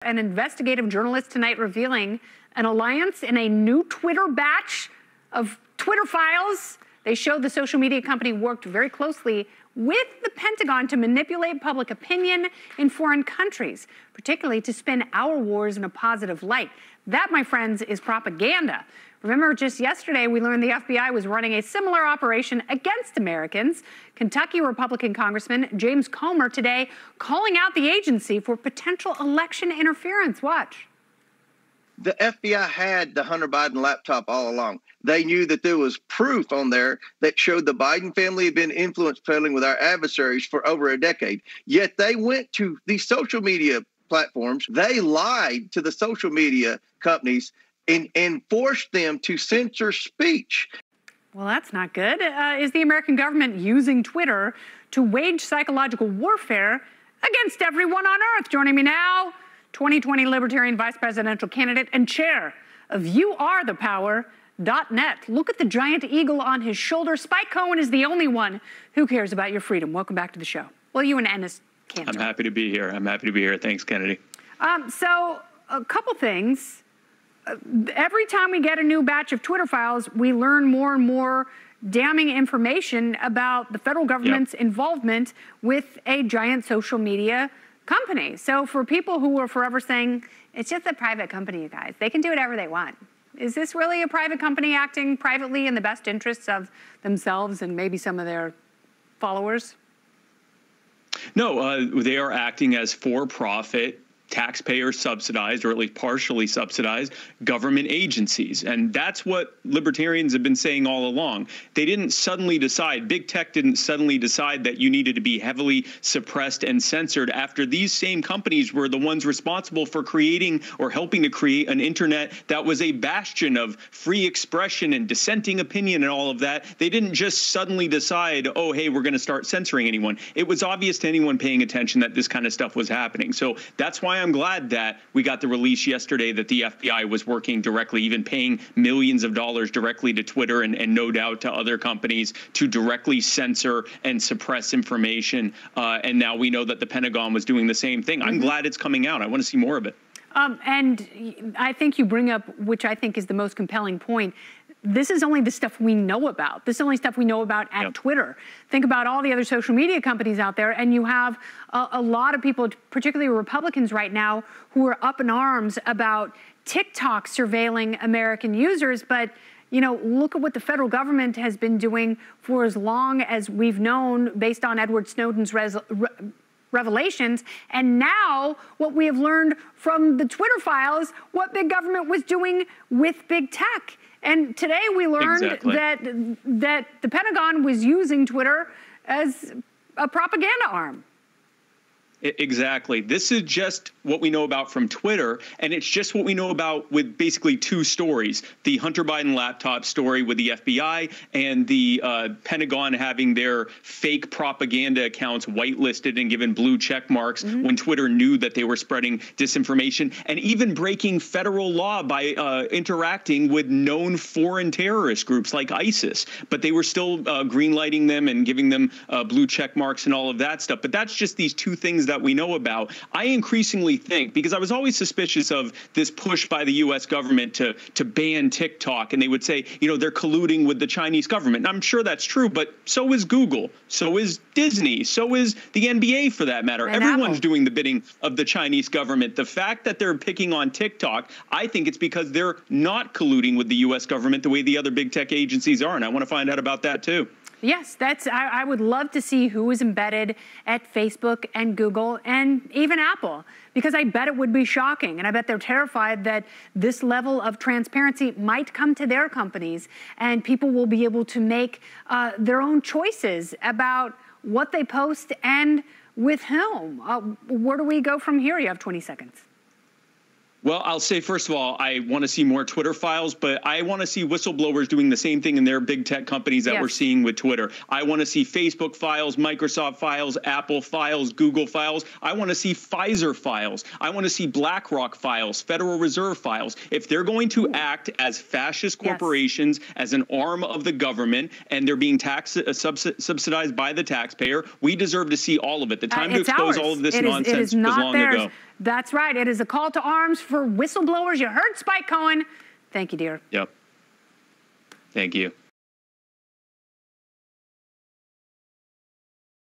An investigative journalist tonight revealing an alliance in a new Twitter batch of Twitter files. They showed the social media company worked very closely with the Pentagon to manipulate public opinion in foreign countries, particularly to spin our wars in a positive light. That, my friends, is propaganda. Remember, just yesterday, we learned the FBI was running a similar operation against Americans. Kentucky Republican Congressman James Comer today calling out the agency for potential election interference. Watch. The FBI had the Hunter Biden laptop all along. They knew that there was proof on there that showed the Biden family had been influence peddling with our adversaries for over a decade. Yet they went to these social media platforms. They lied to the social media companies and forced them to censor speech. Well, that's not good. Is the American government using Twitter to wage psychological warfare against everyone on Earth? Joining me now, 2020 Libertarian Vice Presidential Candidate and Chair of YouAreThePower.net. Look at the giant eagle on his shoulder. Spike Cohen is the only one who cares about your freedom. Welcome back to the show. Well, you and Ennis can't. I'm happy to be here. Thanks, Kennedy. So a couple things. Every time we get a new batch of Twitter files, we learn more and more damning information about the federal government's involvement with a giant social media company. So for people who are forever saying, it's just a private company, you guys, they can do whatever they want. Is this really a private company acting privately in the best interests of themselves and maybe some of their followers? No, they are acting as for-profit, taxpayer subsidized, or at least partially subsidized, government agencies. And that's what libertarians have been saying all along. They didn't suddenly decide, big tech didn't suddenly decide that you needed to be heavily suppressed and censored after these same companies were the ones responsible for creating or helping to create an internet that was a bastion of free expression and dissenting opinion and all of that. They didn't just suddenly decide, oh, hey, we're going to start censoring anyone. It was obvious to anyone paying attention that this kind of stuff was happening. So that's why I'm glad that we got the release yesterday that the FBI was working directly, even paying millions of dollars directly to Twitter and no doubt to other companies to directly censor and suppress information. And now we know that the Pentagon was doing the same thing. I'm glad it's coming out. I want to see more of it. And I think you bring up, which I think is the most compelling point, this is only the stuff we know about. This is only stuff we know about at Twitter. Think about all the other social media companies out there, and you have a lot of people, particularly Republicans right now, who are up in arms about TikTok surveilling American users. But, you know, look at what the federal government has been doing for as long as we've known, based on Edward Snowden's revelations, and now what we have learned from the Twitter files, what big government was doing with big tech. And today we learned that the Pentagon was using Twitter as a propaganda arm. Exactly. This is just what we know about from Twitter, and it's just what we know about with basically two stories: the Hunter Biden laptop story with the FBI and the Pentagon having their fake propaganda accounts whitelisted and given blue check marks when Twitter knew that they were spreading disinformation, and even breaking federal law by interacting with known foreign terrorist groups like ISIS. But they were still greenlighting them and giving them blue check marks and all of that stuff. But that's just these two things that we know about. I increasingly think, because I was always suspicious of this push by the U.S. government to ban TikTok, and they would say, you know, they're colluding with the Chinese government. And I'm sure that's true, but so is Google, so is Disney, so is the NBA for that matter. And everyone's Apple. Doing the bidding of the Chinese government. The fact that they're picking on TikTok, I think it's because they're not colluding with the U.S. government the way the other big tech agencies are, and I want to find out about that too. Yes, I would love to see who is embedded at Facebook and Google and even Apple, because I bet it would be shocking. And I bet they're terrified that this level of transparency might come to their companies and people will be able to make their own choices about what they post and with whom. Where do we go from here? You have 20 seconds. Well, I'll say, first of all, I want to see more Twitter files, but I want to see whistleblowers doing the same thing in their big tech companies that we're seeing with Twitter. I want to see Facebook files, Microsoft files, Apple files, Google files. I want to see Pfizer files. I want to see BlackRock files, Federal Reserve files. If they're going to act as fascist corporations, as an arm of the government, and they're being subsidized by the taxpayer, we deserve to see all of it. The time to expose all of this nonsense was long ago. That's right. It is a call to arms for whistleblowers. You heard Spike Cohen. Thank you, dear. Yep. Thank you.